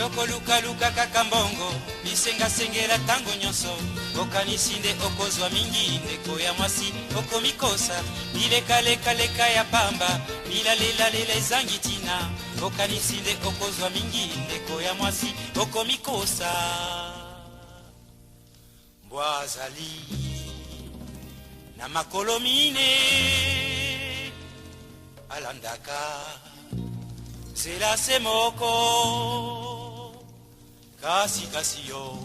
Yoko luka luka kakambongo bisenga sengela tango nyonso okanisinde okozwa mingi ndeko ya mwasi okomikosa bileka leka leka ya pamba bilalela lela ezangitina okanisinde okozwa mingi ndeko ya mwasi okomikosa Mbwazali na makolo mine alandaka Sela semoko kasi kasi yo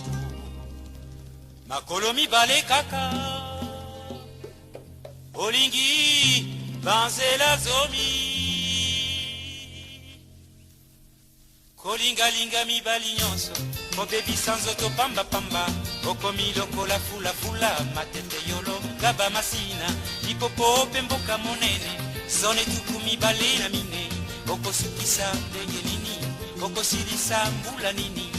makolo mibale kaka olingi banzela zomi kolingalinga mibali nyonso kobebisa nzoto pamba pamba okomi lokola fula fula matete yolo gaba masina lipopo pe mboka monene zone tuku mibale na mine okosukisa ndenge nini okosilisa mbula nini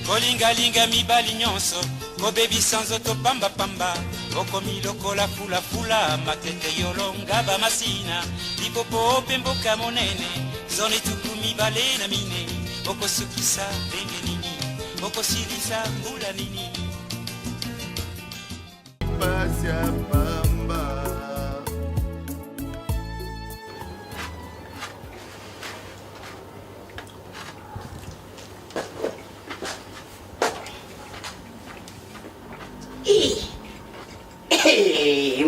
kolingalinga mibali nyonso kobebisa nzoto pamba pamba okomi lokola fula fula matete yolonga ba masina lipopo pe mboka monene zone tuku mibale na mine okosukisa ndenge nini okosilisa mbula nini Pasya pamba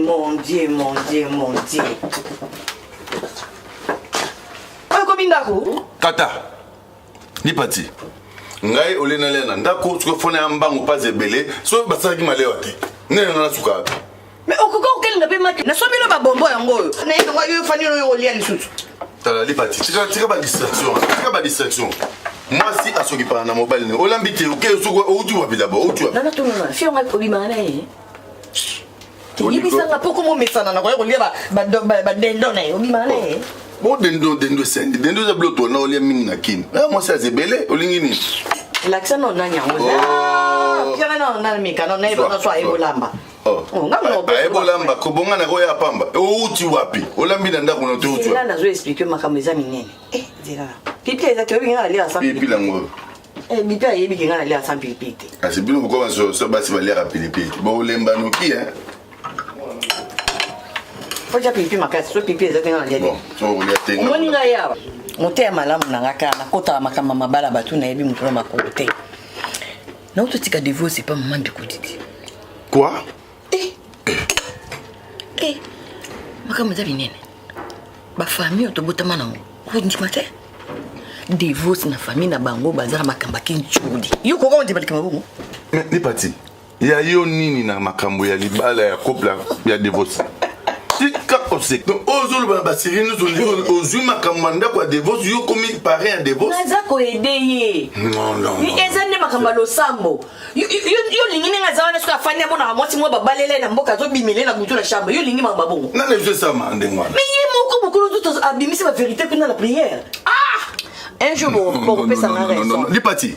Mon Dieu, mon Dieu, mon Dieu. Combien d'ako? Kata ni pati ngai olena lena ndako tuko fona mbango pas ebele so basaki malewa te nene na suka Mais okoko okel na pe maki na sobi lo ba bombo yango na yendo wa yo fani yo olia lisusu tala li pati tika ba distraction moi si asoki pa na mobile ne olambite oke soko outu wapi d'abord outu wapi na tunu na fio ngai kobima na ye yibisanga poko mo mesana na ko lia ba dendo na ye obima na ye bon dendo sendi dendo za bloto na olia mingi na kini moi si azebele olingi ni l'accent non na nyango na kila na mika no na ibo na swa ebolamba ebolamba kobonga na koya pamba outi wapi olambi na ndako na to outi là na zo expliquer makambo eza minene dira pipi eza to binga lia sa pipi lango bipi ayebi kinga na lia sa pipi te asibino ko so basi balia ka pipi bo lemba noki faut déjà pipi makasi so pipi eza kinga na lia bon so olia tenga moni nga ya mote malamu na ngaka na kota makamba mabala batu na yebi mutu na makote na uto tika divorce pas maman bikudidi quoi makambo eza binene bafamille otobotama nango kondima te divorce na famille na bango bazala makambo akinchudi yo koko ondima likama bongo ni pati ya yo nini na makambo ya libala ya couple ya divorce tika osek donc ozoloba basiri nous ozwi makambo ndako ya divorce yo komi parent ya divorce naza koede ye non eza nde makambo ya losambo yo lingi ndenge aza wana soki afandi abona mwasi mwa babalele na mboka azobimele na butu na chambre yo lingi makambo bongo nana ezosama ndenge wana mais ye moko mokolo to abimisi bavérité kuna na prière un jour bokopesanga raison Lipati,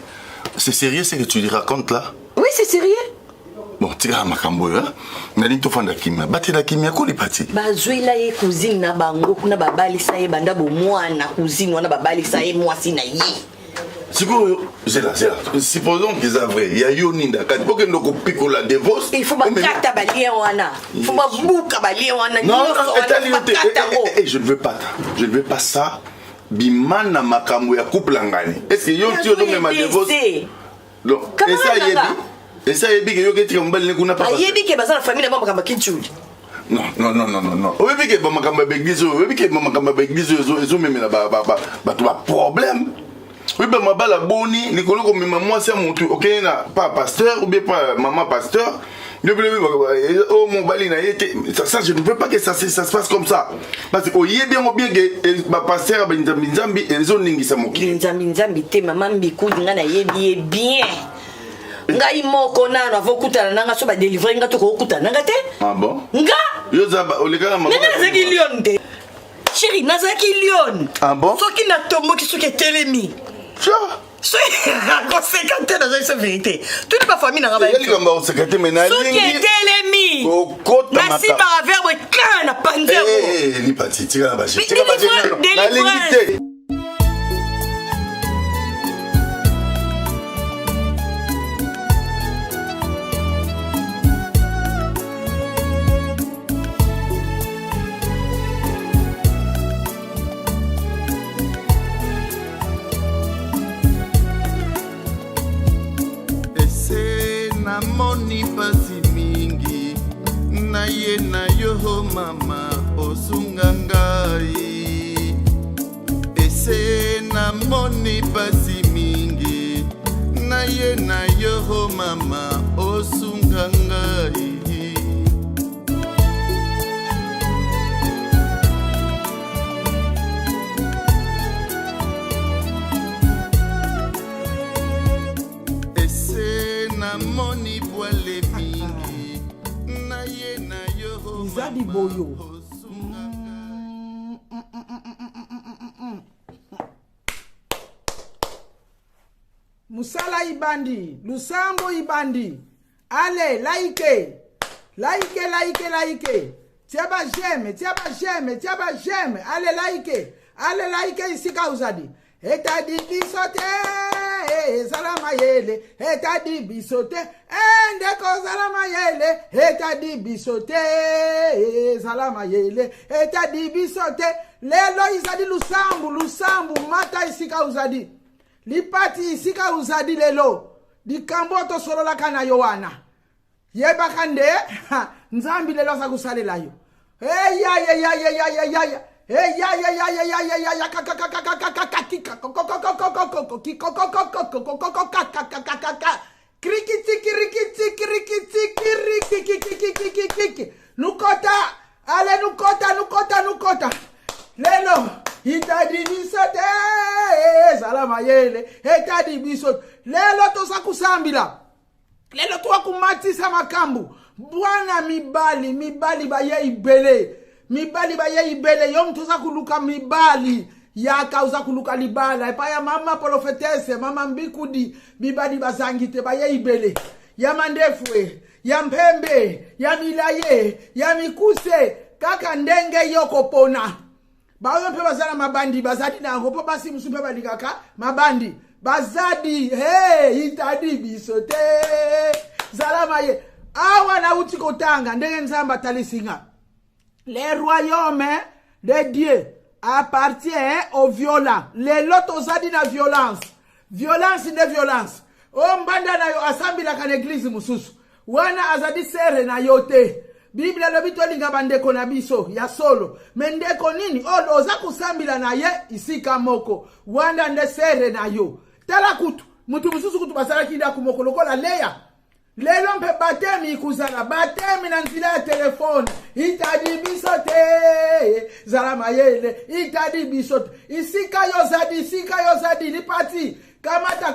c'est sérieux ce que tu lui racontes là? Oui, c'est sérieux. Bon, tu as makambo hein? Nali to fanda kimia. Bati la kimia ko Lipati. Bazwela ye cousine na bango kuna babalisa ye banda bo mwana cousine wana babalisa ye mwasi na ye. Siko c'est là. Supposons que c'est vrai. Il y a yoninda quand pour que ndoko piko la divorce. Il faut bakata balien wana. Il faut babuka balien wana. Non, je ne veux pas. Je ne veux pas ça. Bimana makambo ya couple ngani. Est-ce que yo ti ozo même divorce? Donc, et ça yebi que yo ke trimbal ne kuna pas. Yebi ke bazana famille na makambo kinchuli. Non. Oyebi ke makambo ba église, oyebi ke makambo ba église ezo même na ba tu as problème. Oui ben mabala boni likolo ko mema moi c'est mon truc. OK na pas pasteur ou bien pas maman pasteur. Oh mon bali na yete ça je ne veux pas que ça se passe comme ça parce que oye bien que ba pasteur ba nzambi ezo ningisa moki nzambi te maman mbiku nga na yebi bien ngai moko na avokutana nanga so ba délivrer nga to ko kutana nga te ah bon nga yo za oleka na nga za lion te chérie, nazaki lion. Ah bon? Soki na tombo ki soki telemi. Sure. Conséquente dans cette vérité. Tu n'es pas famille dans la vie. Comme conséquente, mais na lingi. Soki telemi. Merci par verbe quand na panzero. Eh, li parti, tira la bâche. Tira la bâche. Na lingi. Namoni pasi mingi na ye na yo mama osunga ngai ese namoni pasi mingi na ye na yo mama osunga ngai Moni boile mingi na ye na yo Izadi boyo Musala ibandi Lusambo ibandi Ale like Tiaba j'aime Ale like isika uzadi Eta di bisote salama yele eta di bisote ndeko salama yele eta di bisote salama yele eta di bisote lelo izadi lusambu mata isika uzadi lipati isika uzadi lelo di kamboto solola kana yowana yeba kande nzambi lelo sakusalela yo Nukota lelo itadi bisote salama yele itadi bisote lelo tosa kusambila lelo tuwa kumatisa makambu bwana mibali baye ibele yom toza kuluka mibali ya kauza kuluka libala epa ya mama profetese mama mbikudi mibali bazangite baye ibele ya mandefwe ya mpembe ya milaye ya mikuse kaka ndenge yoko pona bayo mpe bazana mabandi bazadi nango po basi musupe balikaka mabandi bazadi itadi bisote zalama ye awa na uti kotanga ndenge nzamba talisinga. Les royaumes de Dieu appartiennent aux violents. Les lots osadi na violence. Violence de violence. Mbanda na yo asambila kan église mususu. Wana azadi sere na yote. Biblia lobito linga bandeko na biso ya solo. Mendeko nini? Oza kusambila na ye isika moko. Wanda nde sere na yo. Tala kutu. Mutu mususu kutu basara kinda kumoko lokola leya. Lelo mpe batemi ikuzala batemi na nzila ya telefone itadi bisote zalama yele itadi bisote isika yo zadi lipati kamata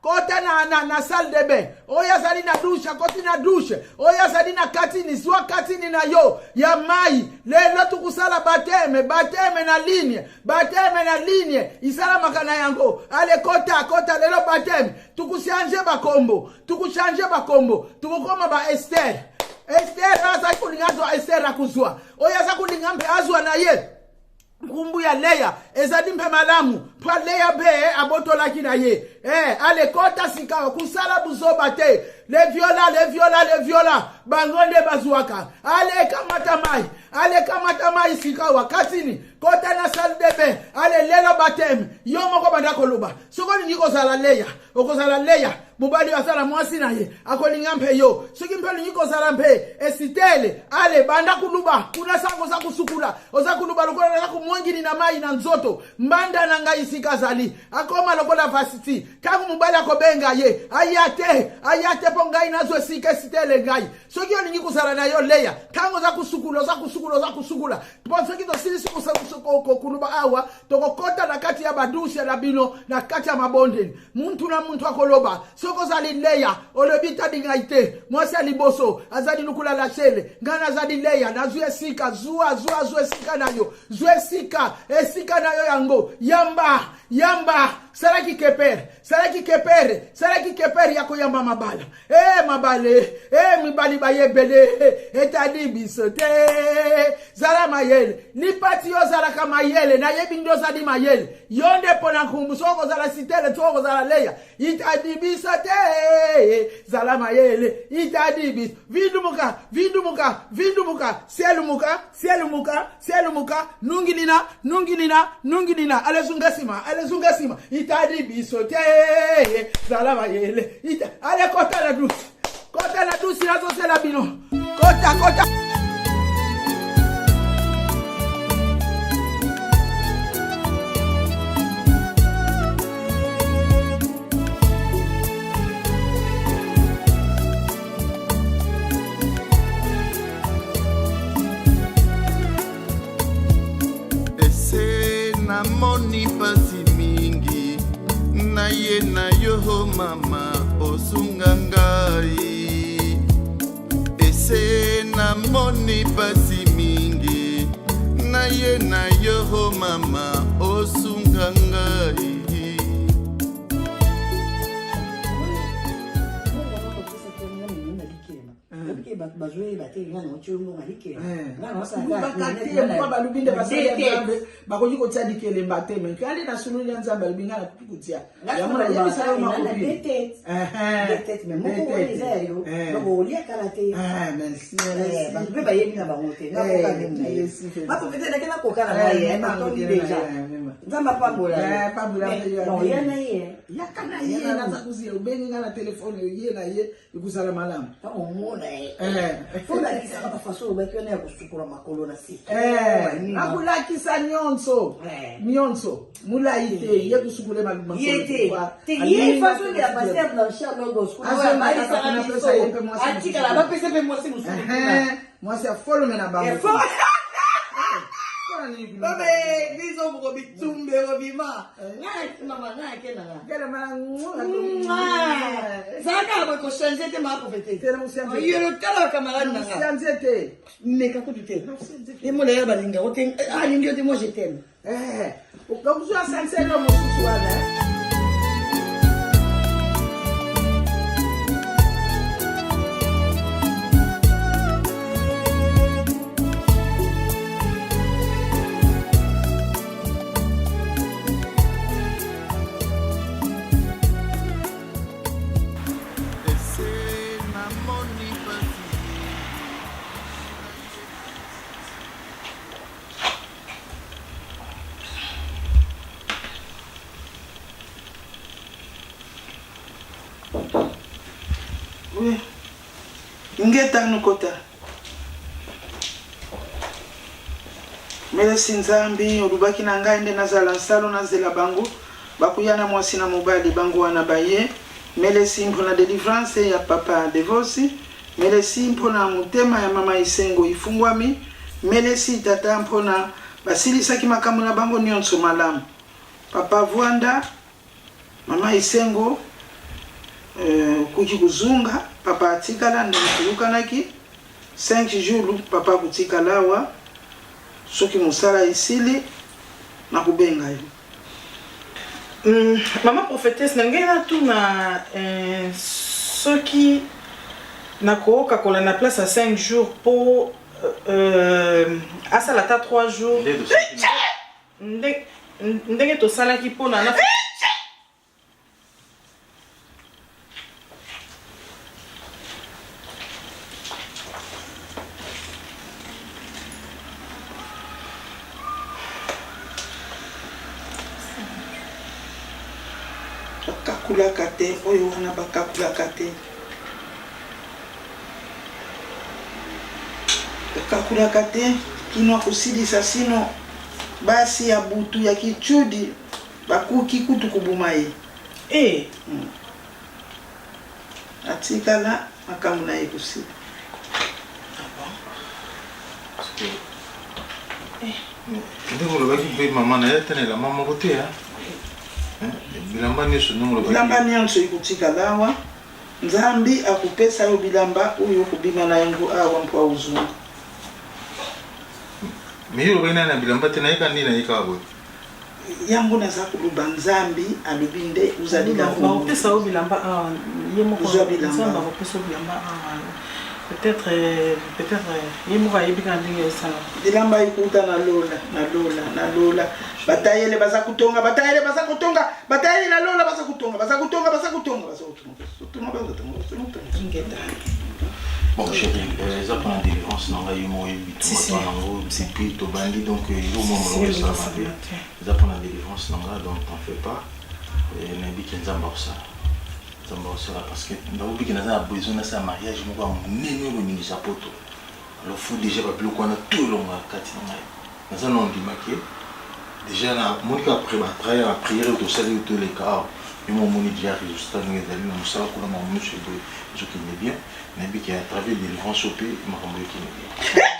kota na salle de bain oya zali na douche koti na douche oya zali na katini swa katini na yo ya mai lelo tukusala bateme na ligne isala makana yango ale kota lelo bateme tukushanje bakombo tukukoma ba Esther asa kulingazo Esther akuzwa oya za kulingambe azwa na ye Mkumbu ya leya ezadi mpe malamu pa leya be abotola kina ye ale kota sikawa kusala buzoba te le viola bangonde bazuaka ale kamata mai sikawa katini kota na salle de bain ale lelo batem yo moko banda koloba sokoni niko zala leya okozala leya mubali wasala mwasi na ye akolinga mpe yo soki mpe niko zala mpe esitele ale banda kuluba kuna sango za kusukula oza kuluba lokola na kumwangini na mai na nzoto mbanda na ngai sikazali akoma lokola vasiti kangu mubali akobenga ye ayate po ngai nazo sika sitele ngai soki yo niko zala na yo leya kango za kusukula soki to sisi kuluba awa tokokota na kati ya badusha na bino na kati ya mabondeni muntu na muntu akoloba soko zali leya olobi tadi ngaite mwasi aliboso azadi nukula la chele ngana zadi leya na zue sika zua sika nayo zue sika esika nayo yango yamba saraki kepere yako yamba mabala mabale mibali bayebele etadi bisote zala mayele ni pati yo zala ka mayele na yebi ndo zadi mayele yonde pona kumbusoko zala sitele toko zala leya itadi bisote zala mayele itadi bis vindumuka sielumuka nungilina alezunga sima itadi bisote zala mayele ale kota na dusi nazo sela bino kota ese namoni pasi mingi na ye na yo mama osunga ngai ese namoni pasi mingi na ye na yo mama osunga ngai bakoki kotia dikelemba te me kali na sulu ya nzambe alibinga na kukutia akulakisa nyonso mulaite ye kusukule mwasi afolome na bango biso moko bitumbe robima mama ngake na ngela zaka ba ko changer te ma profiter te na yo tala camarade na changer te mais ka ko te et mo la balinga o te lingi te moi je t'aime comme ça sincère mo susuana ngeta nukota mele sinzambi olubaki na ngai nde nazala nsalo nazela bango bakuyana mwasi na mobali bango wana baye mele simpo na delivrance ya papa devosi mele simpo na mutema ya mama Isengo ifungwami mele si tata mpona basilisaki makambo na bango nyonso malamu papa Vwanda mama Isengo kuki kuzunga papa atikala ndikukanaki 5 jours papa kutikala wa soki musala isili na kubenga yo maman prophétesse nangena tu na soki na kooka kola na place à 5 jours pour asala ta 3 jours ndenge to salaki pona na bakakulaka te oyo wana bakakulaka te bakakulaka te kino kusilisa sino basi ya butu ya kichudi bakuki kutu kubuma ye atikala makambo na ye kusili ndenge olobaki mpe mama na ye atanela mama kote bilamba nyonso ndongo bilamba nyonso ekutika lawa nzambi akupesa yo bilamba oyo okubima na yango awa mpo auzunga mais yo bena na bilamba te nayeka ndi nayeka boye yango naza koloba nzambi alobi nde uzalilamba opesa yo bilamba ye moko bilamba opesa yo bilamba peut-être ye moko ayebi kaka ndenge esala bilamba ekuta na lola batayele baza kutonga batayele na lola baza kutonga bon chérie ça prend la délivrance non il m'a c'est puis to bandi donc il au moment ça ça prend la délivrance non donc t'en fais pas et nabi kenzamba ça parce que dans le pays a besoin de ça mariage moi on nene le ninja poto alors faut déjà pas plus qu'on a tout long à kati dans ça non dit maqué déjà là moi qui après ma prière de salut tous les cas et mon moni déjà résultat nous est allé nous ça qu'on a mon monsieur de je connais bien mais qui a travaillé des délivrance au pays m'a rendu qui est bien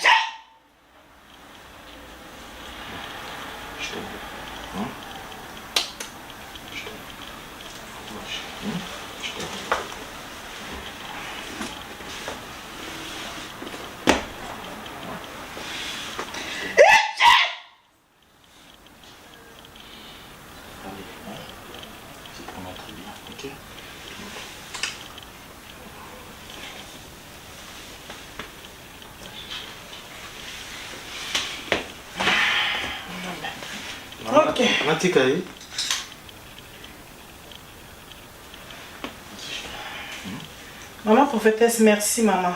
je t'aime Ok. Matikai. Maman prophétesse, merci maman.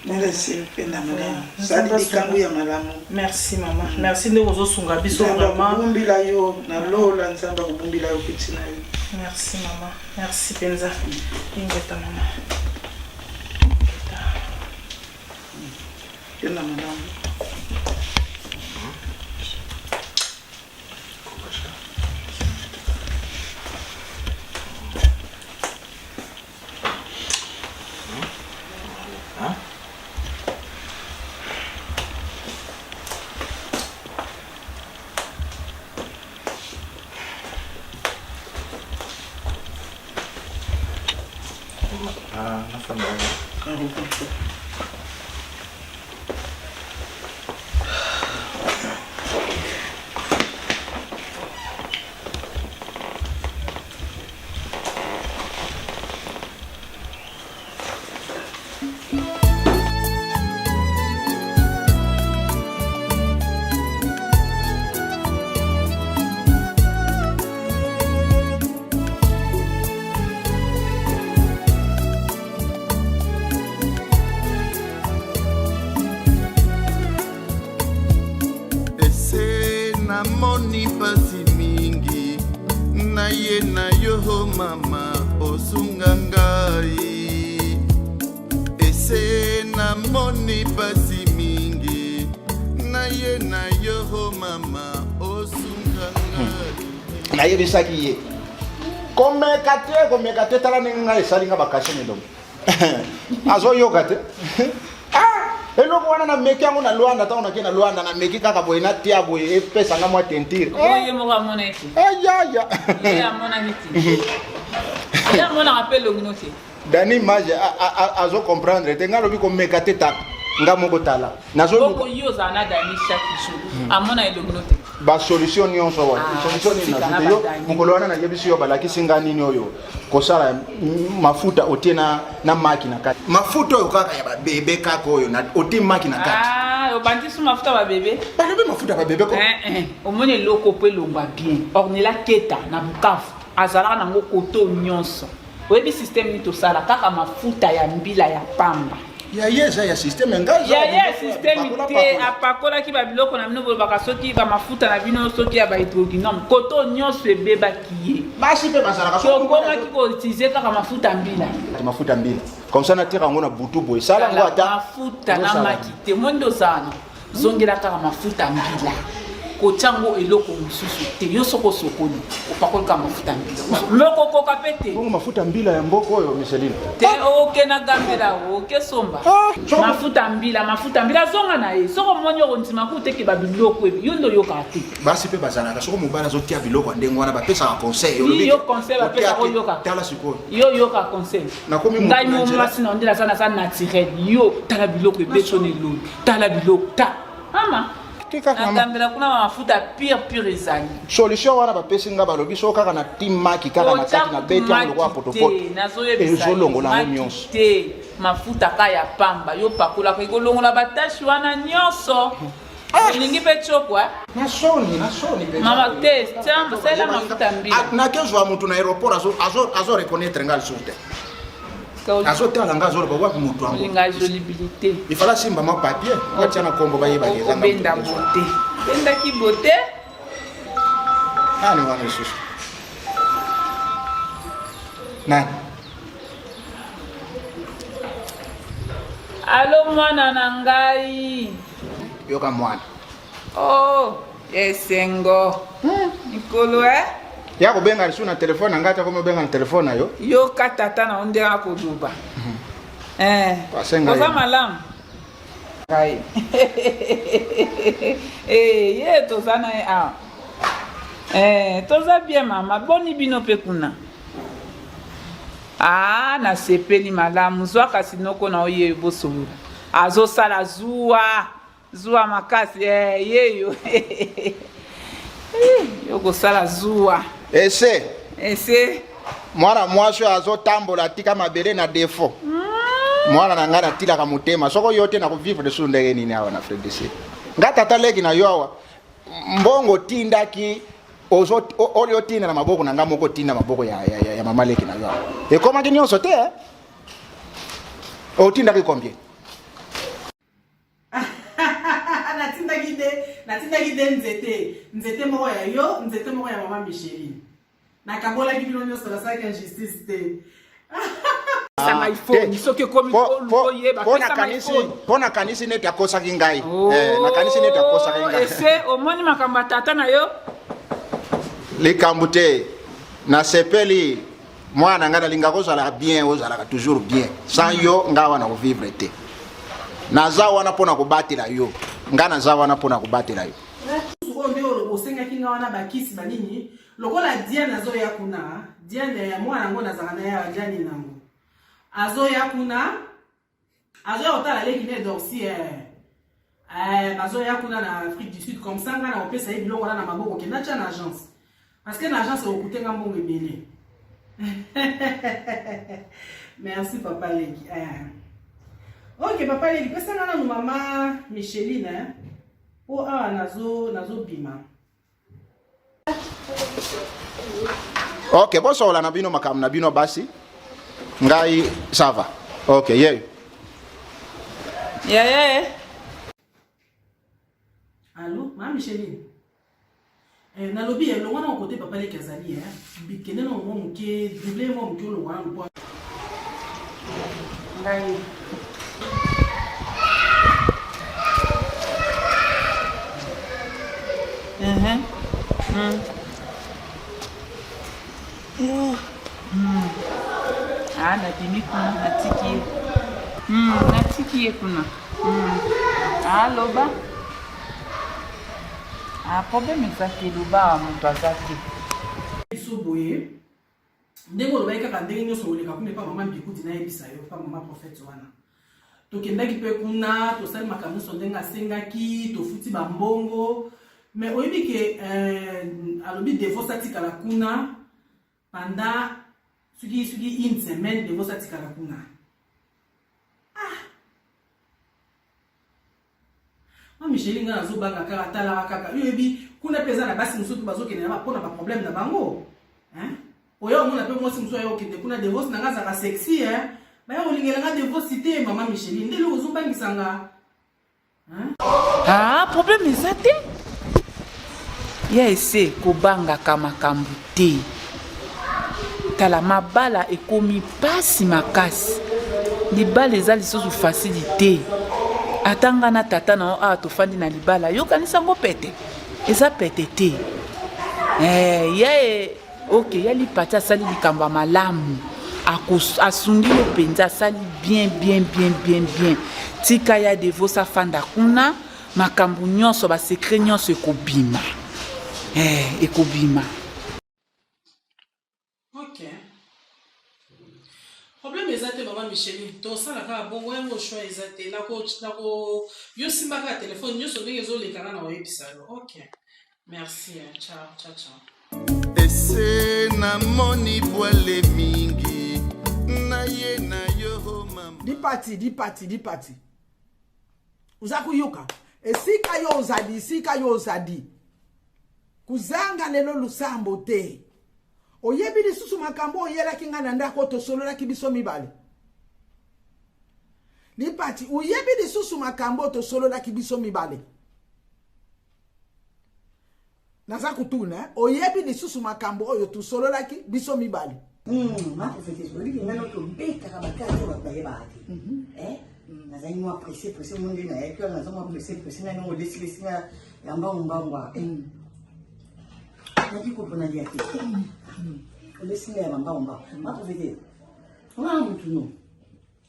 Merci, penda malamu. Sali likambo ya malamu. Merci maman. Merci de vous sunga biso vraiment. Kubumbila yo na lola nzamba kubumbila yo kitina yo. Merci maman. Merci penza. Ingeta maman. Penda malamu. namoni pasi mingi na ye na yo mama osunga ngai ese namoni pasi mingi na ye na yo mama osunga ngai nayebisaki ye komeka te tala ndenge ngai esalinga bakashene dongo azoyoka te eloko wana nameki yango na lwanda ntango nake na lwanda nameki kaka boye natia boye epesanga mwa tentire oye moko amona ete eyaya amonaki ti ye amonaka mpe elongino te dani mage azocomprendre te ngai alobi komeka te taka nga moko tala nazoko yo ozala na dani chaque jour amona elongino te basolution nyonso wana solution nini nazute yo mokolo wana nayebisi yo balakisi nga nini oyo kosala mafuta otie na maki na kati mafuta oyo kaka ya babebe kaka oyo otie maki na kati obandisi mafuta babebe balobi mafuta babebe omoni eloko mpo elongwa bien ornela keta na bukavu azalaka nango koto nyonso oyebi systeme nini tosala kaka mafuta ya mbila ya pamba eza ya systeme ngai ya systeme te apakolaki babiloko na bino bolobaka soki bamafuta na bino soki ya bahydroquinone koto nyonso ebebaki ye basi mpe bazalaka tokongaki koutilize kaka mafuta mbila comme ça natira yango na butu boye sala yango ata mafuta na maki te mondi ozala zongela kaka mafuta mbila kochango eloko mosusu te yo soko sokoni opakolka mafuta mbila mokokoka pe te bongo mafuta mbila ya mboko oyo Micheline te oke na gambela oke somba mafuta mbila zonga na ye soko moni ondima kuteke babiloko ebi yo ndo yoka te basi pe bazalaka soko mobala azotia biloko ndenge wana bapesaka conseil yo conseil bapesa oyoka tala sikoyo yo yoka conseil ngai mo mwasi na ondela sana sa naturel yo tala biloko ebetoni loni tala biloko ta mama nakambela kuna mafuta pure ezali solution wana bapesi nga balobi so kaka na timaki kaka na kati na beti yango lokwa potopoto ezolongola yango nyonso te mafuta ka ya pamba yo pakolaka ekolongola batashi wana nyonso elingi mpe chokwa nasoni pe mama te sala mafuta mbila nakezwa mutu na aéroport azo reconnaître nga lisusu te azotala nga azoloba wapi mutu wangu olinga jolibilité ifala simba ma papier watia na kombo bayebaka benda bote bendaki bote nani wana lisusu nani alo mwana na ngai yoka mwana oh esengo nikolo ya kobenga lisu na telefone na ngata koma benga na telefone na yo yoka tata na ondera koduba koza malamu ngai ye toza na ye awa toza bien mama boni bino mpe kuna nasepeli malamu zwa kasi noko na oye bosolola azosala zuwa makasi yeyo yokosala zuwa ese mwana mwasi azotambola atika mabele na defo mwana na ngai natilaka motema soko yo te na kovivre lisusu ndenge nini awa na fredc nga tata leki na yo awa mbongo tindaki oyo tinda na maboko na nga moko tinda maboko ya mama leki na yo awa ekomaki nyonso te otindaki combien natindaki de nzete moko ya yo nzete moko ya mama Micheline nakabolaki bino nyonso nasalaki injustice te mpo nakanisi neti akosaki ngai nakanisi neti akosaki ngai ese omoni makambo ya tata na yo likambo te nasepeli mwana ngai nalinga kozalaka bien ozalaka toujours bien sans yo ngai wana kovivre te naza wana mpona kobatela yo nga naza wana mpona kobatela yo oyo nde osengaki nga wana bakisi banini lokola Diane azoya kuna Diane ya mwana yango nazaka na ya Diane nango azoya kuna azoya otala leki ne dossier azoya kuna na Afrique du Sud comme ça nga na opesa ye biloko wana na maboko kenda tia na agence parce que na agence okutenga mbongo ebele merci papa leki ok papa leki pesa nga nanu mama Micheline po awa nazobima ok bosola na bino makambo na bino basi ngai ça va ok yeyo allo mama Micheline nalobi elongo na kote papa leki azali bikende na mo muke double mo muke olongo na mpo ngai nadimi kuna natiki ye kuna aloba problème ezaki loba wa moto aza te biso boye ndenge olobaki kaka ndenge nyonso oleka kuna epa mama Mbikuti nayebisa yo pa mama prophète wana tokendaki mpe kuna tosali makambo nyonso ndenge asengaki tofuti bambongo mais oyebi ke alobi divorce atikala kuna pendant soki une semaine divorce atikala kuna mama Micheline nga nazobanga kaka talaka kaka oyebi kuna mpe eza na basi mosusu bazokende mpona baproblème na bango oyo omona mpe mwasi mosusu ayo okende kuna divorce na nga azaka sexy baya kolingelanga divorce te mama Micheline ndele ozobangisanga problème eza te ya ese kobangaka makambo te tala mabala ekomi pasi makasi libala eza lisusu fasili te atanga na tata na awa tofandi na libala yokanisa ngo pete eza petete ye ok ya lipati asali likambo ya malamu asundi yo mpenza asali bien tika ya Devo safanda kuna makambo nyonso basekret nyonso ekobima ekobima. Ok. Problème exacte maman Micheline. To sala ka bongo yango choix exacte nako yo simba ka téléphone nyonso ndenge zo lekana na webisa yo. Ok. Merci. Ciao. Ese na moni bwale mingi na ye na yo mama. Di parti. Uza kuyuka. Esika yo ozadi. Kuzanga lelo lusambo te. Oyebi lisusu makambo oyela kingana ndako tosolola kibiso mibale. Di parti oyebi lisusu makambo tosolola kibiso mibale. Naza kutuna oyebi lisusu makambo oyo tosolola kibiso mibale. Ma professeur, je dis que maintenant que bête à backer sur la paille bâtie. Naza moi pressé mon dieu na que naza moi pressé na no décider na yamba mbangwa. Na diko pona dia te. Le signe ya mbangwa. Ma professeur. Ona mutu no.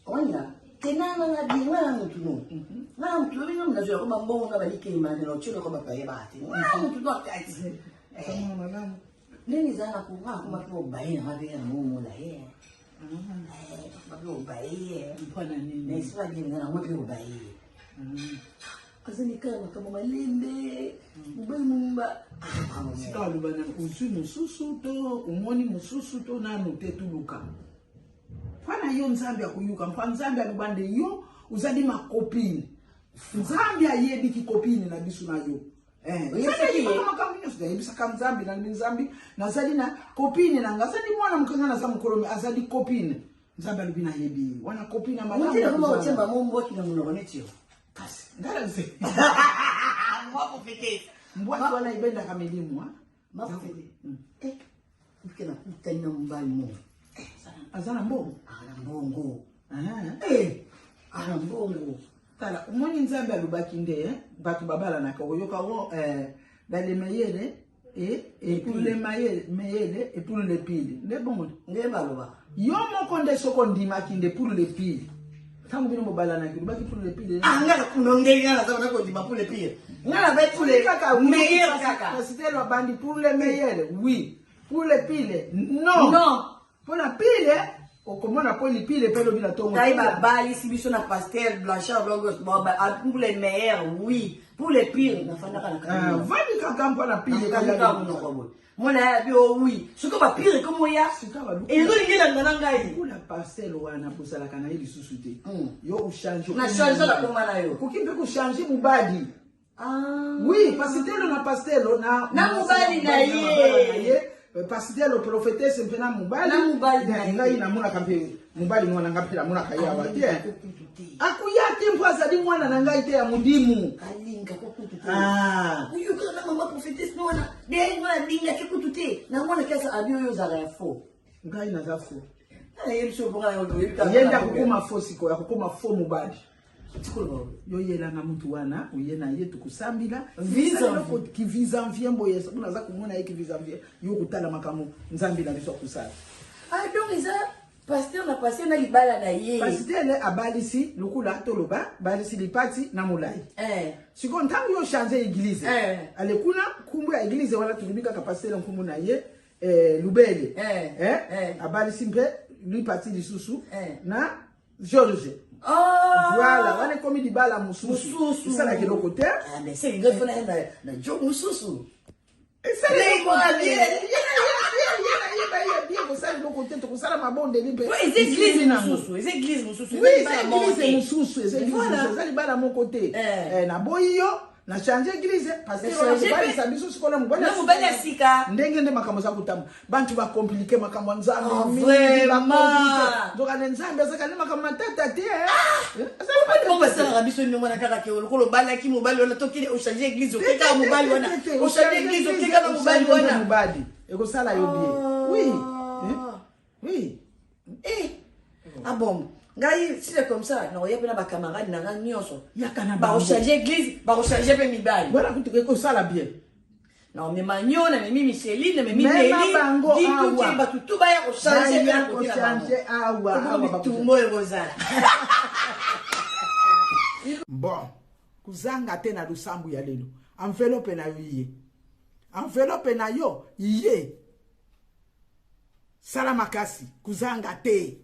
Ona tena na biwa mutu no. Na mutu no na jo ko mbongo na balike imane no chilo ko bapaye bâtie. Na mutu no kati. Nini zana kuwa kuma kwa bayi na habi ya mumu la ye. Babi ubaye. Mpana nini? Na isiwa jini na mwapi ubaye. Kazani kama malembe. Ubaye mumba. Sika walubana uzu mususu to, umoni mususu to na nutetu luka. Fana yo nzambi ya kuyuka. Mfana nzambi ya lubande yo uzadi makopini. Nzambi ya yebi kikopini na bisu na yo. Nzambi na nzambi nazali na kopine na ngazali mwana mkangana za mkolomi azali kopine nzambi alibina yebi wana kopine malamu ndio kama uchemba mombo kina mnogonetio kasi ndala mse mwapo fete mbwa wana ibenda kamelimu mwapo fete ukena kutana mbali mo azana mbongo ana mbongo tala umoni nzambi alubaki nde batu babala na kawoyoka wo dans les meilleurs et pour les meilleurs et pour les piles ne bon nge baloba yo moko nde soko ndima kinde pour les piles tangu bino mobala na kilubaki pour les piles ngala kunongeli ngala za ko ndima pour les piles ngala ba pour les meilleurs kaka parce que le bandi pour les meilleurs oui pour les piles non pour la pile okomona po lipile pelo bila tongo taiba bali sibiso na pastel blanchard blogos pour les meilleurs oui pour les pires na fanda kana vani kakampa na pile kaka mnokobo mona bio oui siko ba pire comme ya ezo ngela ngana ngai pour la pastel wana posala kana ili susute yo uchange na change la koma na yo kukimbe ku changer mubadi oui pastel na pastel na mubadi na ye pasitelo prophétesse mpena mubali ngai na muna kampe mubali mwana ngapira muna kaya watie akuyati mpwaza di mwana na ngai te ya mudimu alinga kokutute uyu kana mama prophétesse nona de mwana dinga kekutute na mwana kesa abio yo za fo ngai na za fo yelso bonga yo yenda kukuma fo siko ya kukuma fo mubali yo yela na mtu wana uyena yetu kusambila visa ki visa mfiembo yesa unaza kumona hiki visa mfie yo kutala makamu nzambi na biso kusala donc isa pasteur na pasteur na libala na ye pasteur abalisi lukula toloba balisi lipati na mulai siko ntangu yo changer église alekuna kumbu ya église wala tulibika ka pasteur nkumu na ye lubele abalisi mpe lipati lisusu na George voilà, on est comme du bal à Moussoussou. Ça là qui est le côté. Ah mais c'est une greffe na Joe Moussoussou. Et ça les quoi bien. Bien que ça le côté to ça ma bonne libre. Oui, c'est église Moussoussou, c'est église Moussoussou. Oui, c'est église Moussoussou, c'est église Moussoussou. Ça les bal à mon côté. Na boyo na changer église parce que on va biso sikola mubali na mubali asika ndenge nde makambo za kutamu bantu ba compliquer makambo nzambe vraiment donc ana nzambe azaka ne makambo matata te ça va pas passer la biso nyongo na kaka ke lokolo bala ki mubali wana tokile o changer église o keka mubali wana o changer église o keka mubali wana mubali eko sala yo bien oui ah bon ngai si c'est comme ça na oyapena ba camarade na nyonso yakana ba o changer église ba o changer pe mibali voilà kutuke ko sala bien Non, mais Magnon, mais Micheline, mais Même bango, dis awa. tout, bah tout va y changer, Baya changer, awa. tout le monde rosal. Bon, kuzanga te na lusambu ya lelo. Enveloppe na yo iye. Enveloppe na yo iye. Sala makasi, kuzanga te.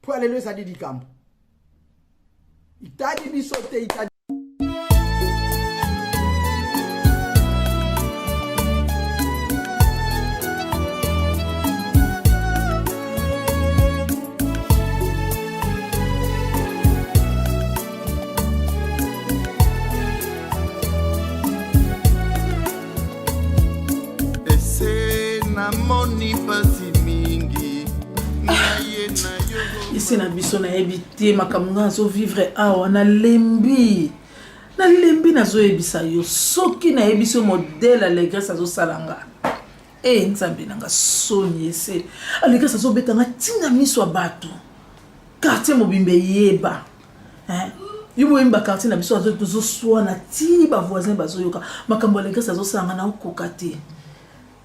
Po alelo sa didi kampo. Itadi bisote itadi. namoni pasi mingi naye na yo isi na biso nayebi te makambo nga azovivre awa nalembi nazoyebisa yo soki nayebisi yo modele alegrese azosala nga nzambe nanga soni ese alegrese azobetanga ntina miso ya bato quartier mobimba eyeba yo boyemba quartier na biso azoswana ti bavoisin bazoyoka makambo alegrese azosala nga naokoka te.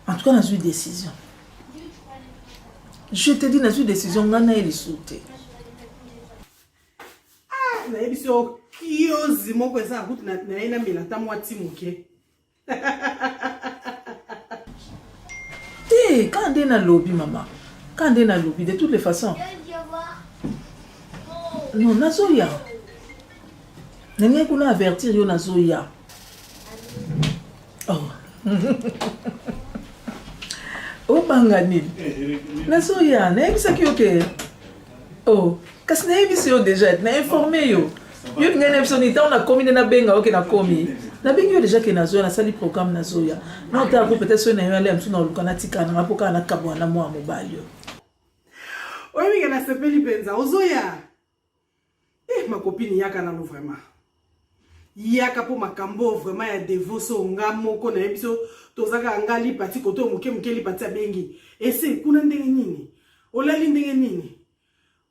En tout cas, j'ai eu une décision. Je te dis, j'ai eu une décision. On a eu les sautés. Ah, j'ai eu une décision. Qui ose moi que ça route na ina mila ta moitié moké. Té, quand on est dans le lobby maman. Quand on est dans le lobby de toutes les façons. Non, nazoya. Nenye kuna avertir yo nazoya. Oh. Obanga nini nazoya nayebisaki yo ke kasi nayebisi yo deja na informe yo ngai na biso nita ona komi nde nabenga oke nakomi nabengi yo deja ke nazoya nasali programme nazoya naotala peut-être soki na yo ale ya mosu na oluka natikala nanga mpo kaka nakabwana na mwa mobali yo oyebike nasepeli mpenza ozoya makopini yaka nano vraiment yaka po makambo vraiment ya devoso nga moko na yebiso tozaka ngali pati koto moke li pati abengi ese kuna ndenge nini olali ndenge nini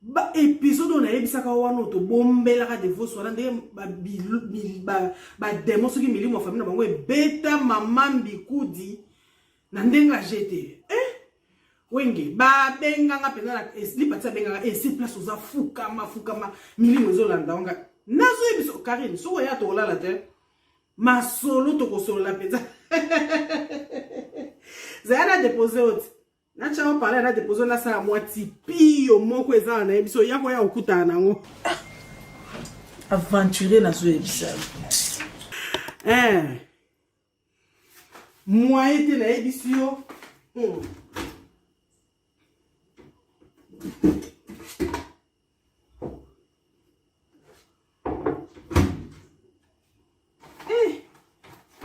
ba episode na yebisaka wana to bombela ka devoso wana ndenge ba demo soki milimo famille na bango beta mama mbikudi na ndenge jete wenge ba benga nga pena na li pati abenga ese place oza fukama milimo ezolanda nga nazo yebiso Karine so ya to olala te masolo to kosolola peza Zana déposé autre. Na chawa parler na déposé na sa moitié pio moko eza na ebiso yako ya okuta nango. Aventurer na zo ebisa. Moi était na ebisio.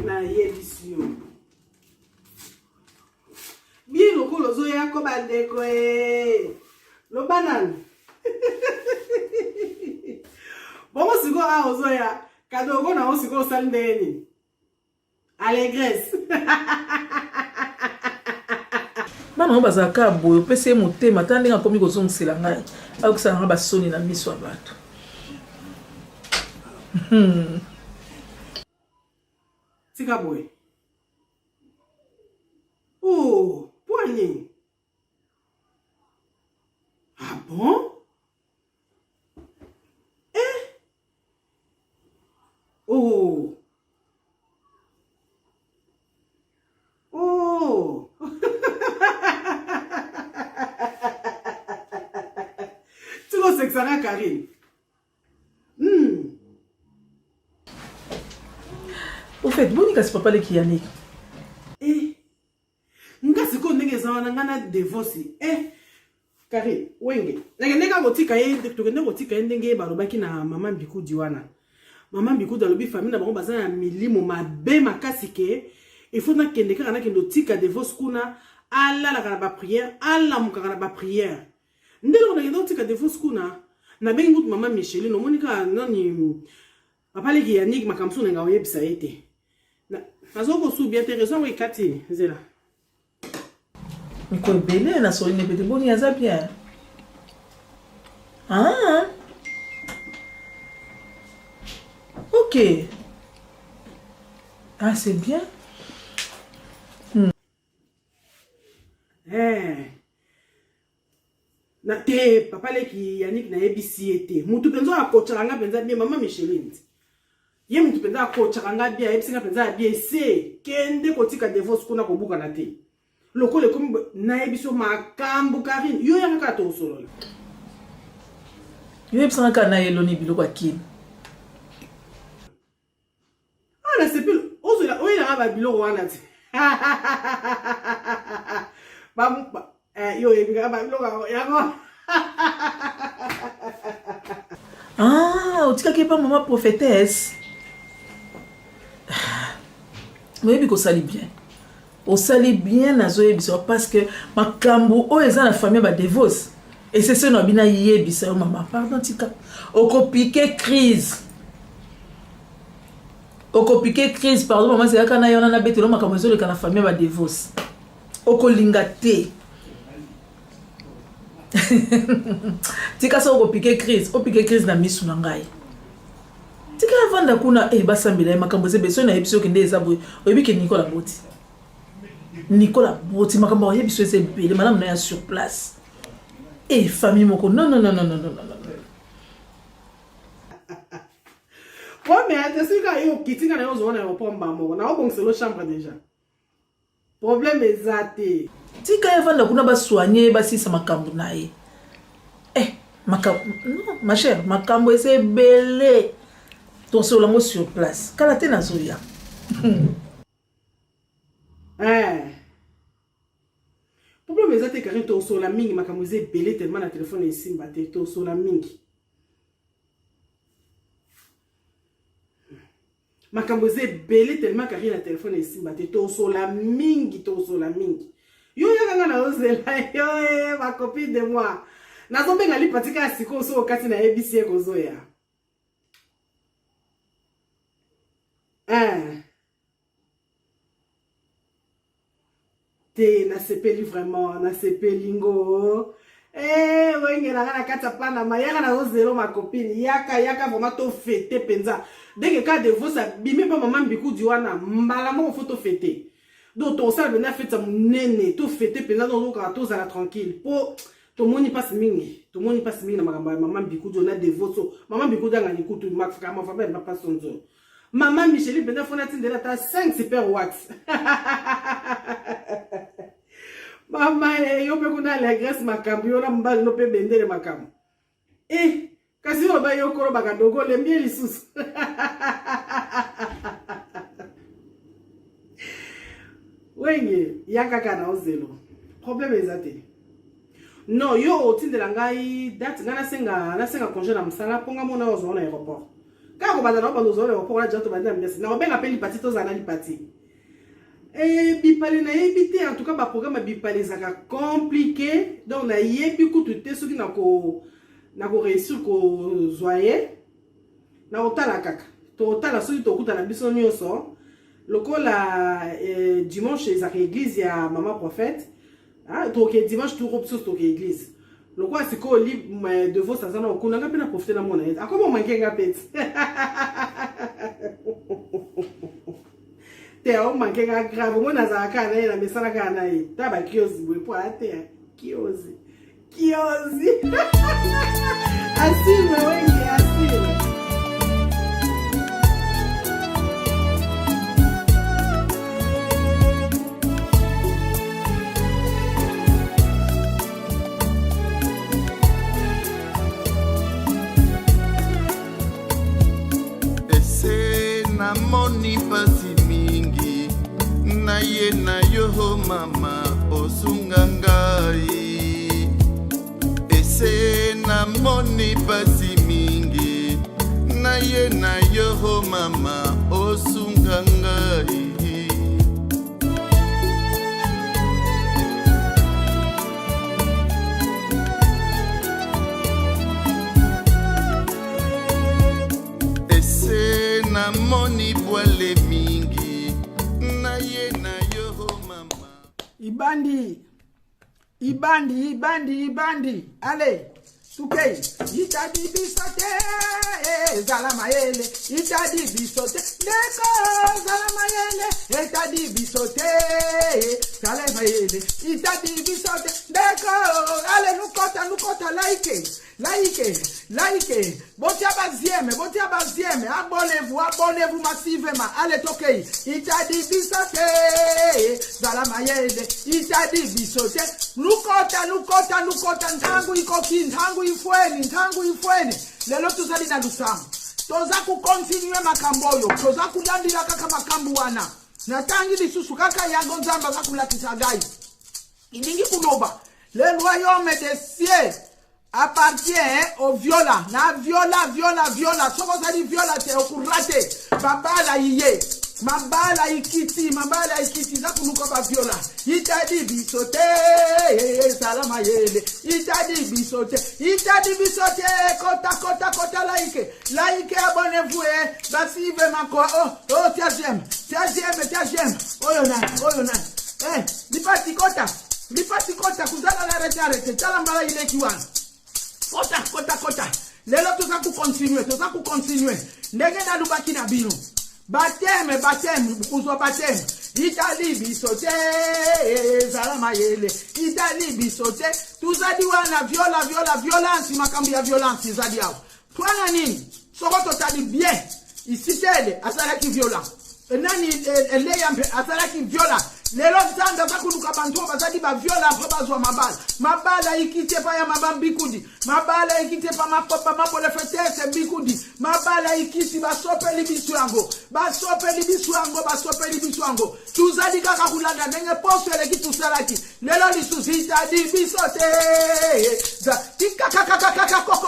Na yebisio. Bien lokolo zo yako bandeko lo banane. Bongo siko a ozo ya kadogo na osiko sandeni. Allégresse. Bana bazaka boyo pese motema tande nga komi kozongisela ngai. Akusala nga basoni na miso ya bato. Tika boy. Oh, poignet. Ah bon? Oh. Oh. Tu vois, c'est que ça n'a Karine. Au fait, bon, c'est papa le Kianik. Nga siko ndenge zawana ngana divorce Karine wenge nega ngotika tokende ngotika ndenge balobaki na mama Mbikudi wana mama Mbikudi alobi famille na bango bazana milimo mabe makasi ke il faut na kende kaka na kendo tika divorce kuna ala la kana ba prière ala mukaka na ba prière ndelo na kendo tika divorce kuna na bengi ngutu mama Micheline no monika nani papa le Yannick makamso nga oyebisa ete na azoko su bien raison we kati zela Miko ebele na soli nebete boni aza bien. Ok. Ah, c'est bien. papa leki Yannick na ebisi ete mutu penzo akochanga penza bien mama Micheline ye mutu penza akochanga bien ebisi penza bien se kende kotika divorce kuna kobuka na te lokole komi na ebiso makambu Karine yo yaka to solo yo ebisi na na eloni biloko akini ala sepil ozola oyela ba biloko wana ti ba yo ebika ba biloko yango ah otika ke pa maman prophétesse oyebi kosali bien osali bien nazoyebisa parce que makambo oyo eza na famille ba divorce et c'est ça no bina yebisa yo maman pardon tika okopike crise pardon maman c'est kana yona na betelo makambo ezoleka na famille ba divorce okolinga te tika so okopike crise na misu na ngai tika avanda kuna basambela makambo zebeso na ebiso kende ezabu oyebike Nicolas Boti makambo yebiso ezebele madame na ya sur place famille moko non mais attention quand yo kitinga na yo zona yo pomba moko na obongiselo chambre déjà problème ezate tika avanda kuna ba soigner basisa makambo na ye makambo non ma chère makambo ezebele to solango sur place kala te na zoya problème ezate Karine to sola mingi makambo ezebele tellement na téléphone esimba te to sola mingi makambo ezebele tellement Karine na téléphone esimba te to sola mingi yo yaka na ozela yo ma copine de moi nazobenga lipatika siko so kati na ebisi ekozoya te na sepeli vraiment na sepeli ngo wenge na kata pana mayaka na ozelo ma copine yaka vraiment to fêter penza dès que cas de vous ça bimé pas maman biku diwana mbala mo faut to fêter donc to ça venir fêter nene to fêter penza donc ka to za tranquille po to moni passe mingi na maman biku diona de voso maman biku danga ni kutu max kama fa ba pas sonzo maman Micheline benda fona tindela ta 5 super watts mama yo pe kuna la graisse makambo yo na mbali no pe bendele makambo kasi yo ba yo koro bakadogo le mie lisusu wenge yaka kana ozelo problème ezate non yo otindela ngai date ngana senga congé na msala ponga mona ozo na aéroport kako badana ba ozo na aéroport la jato banda mbesi na obenga pe lipati to zana lipati bipale na yebite en tout cas ba programme bipale zaka compliqué donc na yebi kutu te soki na ko réussir ko zoyer na otala kaka to otala soki to kuta na biso nyonso lokola dimanche ezaka église ya maman prophète to ke dimanche tout option to ke église lokola siko li de vos sazana okuna nga pe na profiter na mona yet akoma manke nga peti te o manke nga grave mona za kana na mesana kana yi taba kiozi bwe po ate kiozi asime wengi asime namoni pasi mingi na ye na yo mama osunga ngai ese namoni pasi mingi na ye na yo mama osunga ngai namoni bwale mingi na ye na yo mama ibandi allez tukei itadi bisote zala mayele itadi bisote deko zala mayele itadi bisote Salama yele. Itadi bisote. Deko. Ale nukota like. Botia bazieme. Abonnez-vous massivement. Allez tokei. Itadi bisote. Salama yele. Itadi bisote. Nukota. Ntangu ikoki. Ntangu ifweni. Lelo tuzali na lusango. Toza ku continue makamboyo. Toza kulandila kaka makambu wana. Natangi lisusu kaka yango nzamba zakulakisa gai. Indingi kuloba. Le royaume des cieux appartient au viola. Na viola. Soko zali viola te okurate. Babala iye. Mabala ikiti. Zakunuko ba viola. Itadi bisote. Salama yele. Itadi bisote. Kota like. Like abonnez-vous basive mako. Oh tia j'aime. Oyo na. Lipati kota kuzala na rete. Tala mbala ile kiwana. Kota. Lelo toza ku continue. Ndenge na lubaki na bino. Bateme, kuzwa bateme. Itali bisote, salama yele. Itali bisote, tuzadi wana violence, makambi ya violence zadi yao. Tuana nini? Soko totali bien. Isitele, asaraki violence. Nani eleyampe, asaraki violence. Lelo zanda zakuluka bantu bazadi ba viola babazwa mabala ikite pa ya mabambikundi mabala ikite pa mapapa mapole fetese bikundi mabala ikiti basope libisu yango tuzadi kaka kulanda nenge posele kitusalaki lelo lisusita di bisote za tikaka koko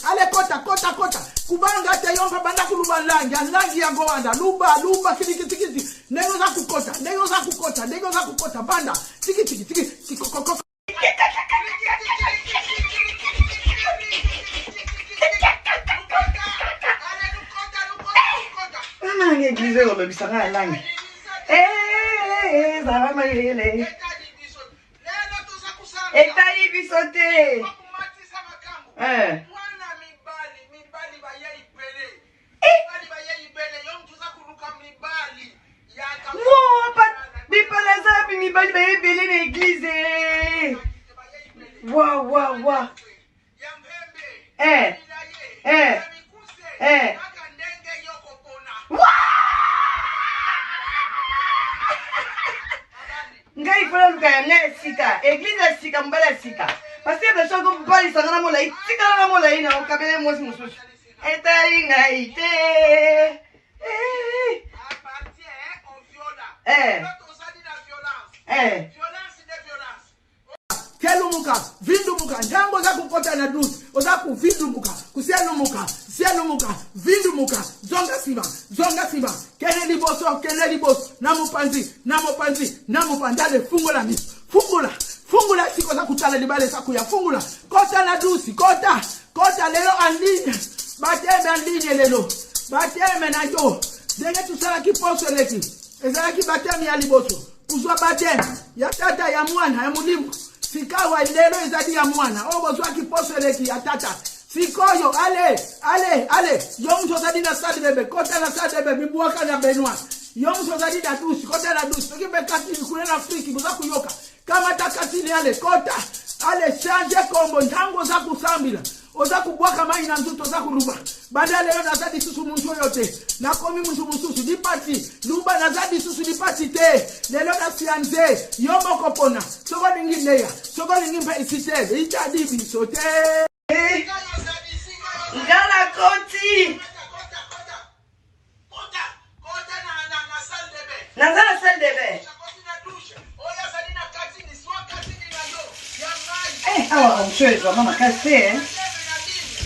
ale kota kubanga te yomba banda kuluba langi yango wanda luba kiti nego za kukota banda tiki koko mama ngegize lo bisanga langi salama yele etali bisote mibali bayebele na église. Wa. Ngai fala luka ya ngai sika. Église sika mbala sika. Parce que le choco bali sangana mola sika na mola ina okabele mosi mususu. Etali ngai te. Kelumuka, vindumuka, njango za kukota na dusi, oza kuvindumuka, kusielumuka, vindumuka, zonga simba, keneli boso, namupandale, fungula, siko za kutala libale sakuya, fungula, kota na dusi, kota, lelo anline, bateme anline lelo, bateme na yo, denge tusala kiposo leki, ezalaki bateme ya liboso, kuzwa bateme, ya tata ya mwana, ya mulimu, sikawa lelo ezadi ya mwana, obozwa kiposo leki ya tata, sikoyo, ale, yomso zadi na sadi bebe, kota na sadi bebe, bibuaka na benwa, yomso zadi na dusi, kota na dusi, tokipe katili kule na friki, buza kuyoka, kama takatili ale, kota, ale, change kombo, ntango za kusambila, oza kubwaka mai na nzuto za kuluba, badale yo nazadi susu muntu yote, nakomi muntu mususu, dipati, luba nazadi susu dipati te, lelo na sianze, yomo kopona, soko lingi leya, soko lingi mpe isitele, itadibi sote. Ngala koti! Nazala salle de bain. Awa mshoe kwa mama kasi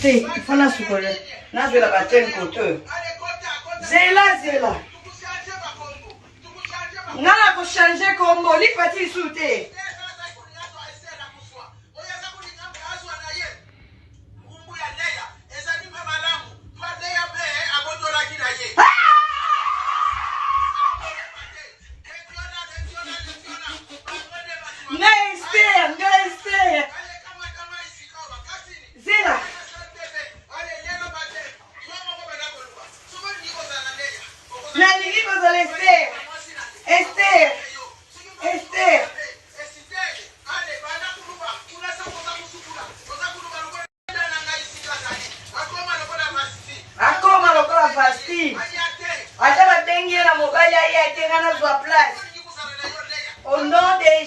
te fana sukole na la bateni kote zela ngala ko changer kombo li pati sute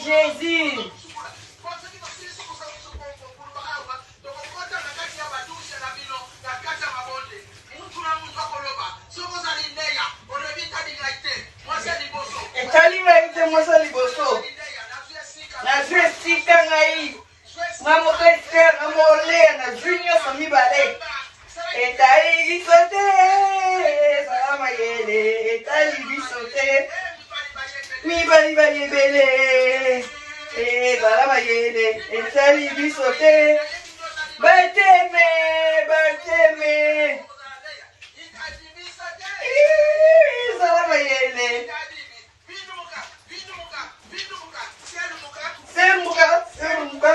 Jésus. Etalimaite mosa liboso. Na zesika ngai. Mamo Esther na mole na junior sami bale. Etali bisote. Salama yele. Etali bisote. Mi bali bali bele. Salama yele. Etali bisote. Bateme, bateme. Salama yele. Semuka, semuka.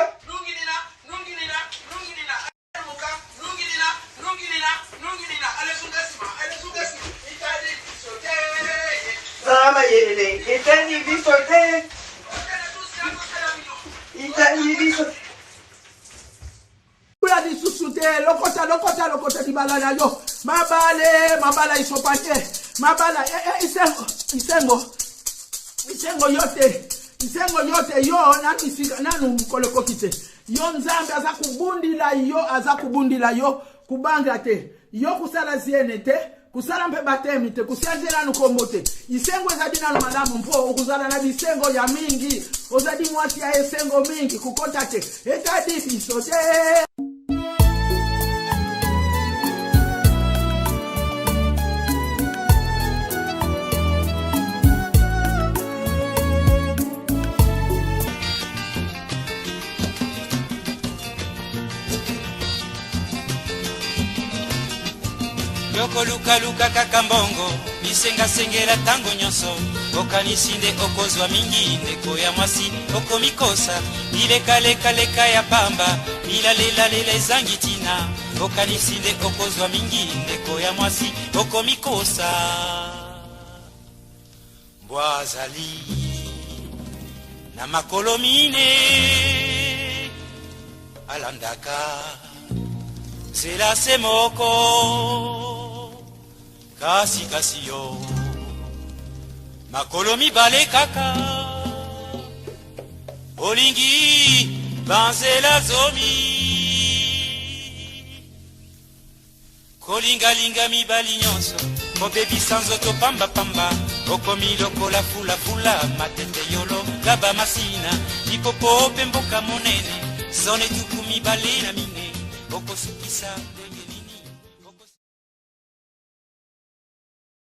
Salama yele. Etani bisote. Itani bisote. Kula di susute, lokota di bala na yo. Mabala isopate. Mabala, isengo yote yo nanu mkoleko kite. Yo nzambe aza kubundila yo kubanga te. Yo kusala ziene te, kusala mpe batemi te, kusianjela nukombo te. Isengo ezadi na malamu mpo ukuzala na bisengo ya mingi. Ozadi mwasi ya esengo mingi kukota te. Etadi bisote. Yoko luka kaka mbongo misengasengela tango nyonso okanisi nde okozwa mingi ndeko ya mwasi okomikosa milekaleka ya pamba milalelela ezangi tina okanisi nde okozwa mingi ndeko ya mwasi okomikosa mbwazali na makolo mine alandaka zela se moko kasi yo makolo mibale kaka olingi banzela zomi kolingalinga mibali nyonso kobebisa nzoto pambapamba okomi lokola fulafula matete yolo gaba masina lipopo pe mboka monene zone tuku mibale na mine okosukisa ndenge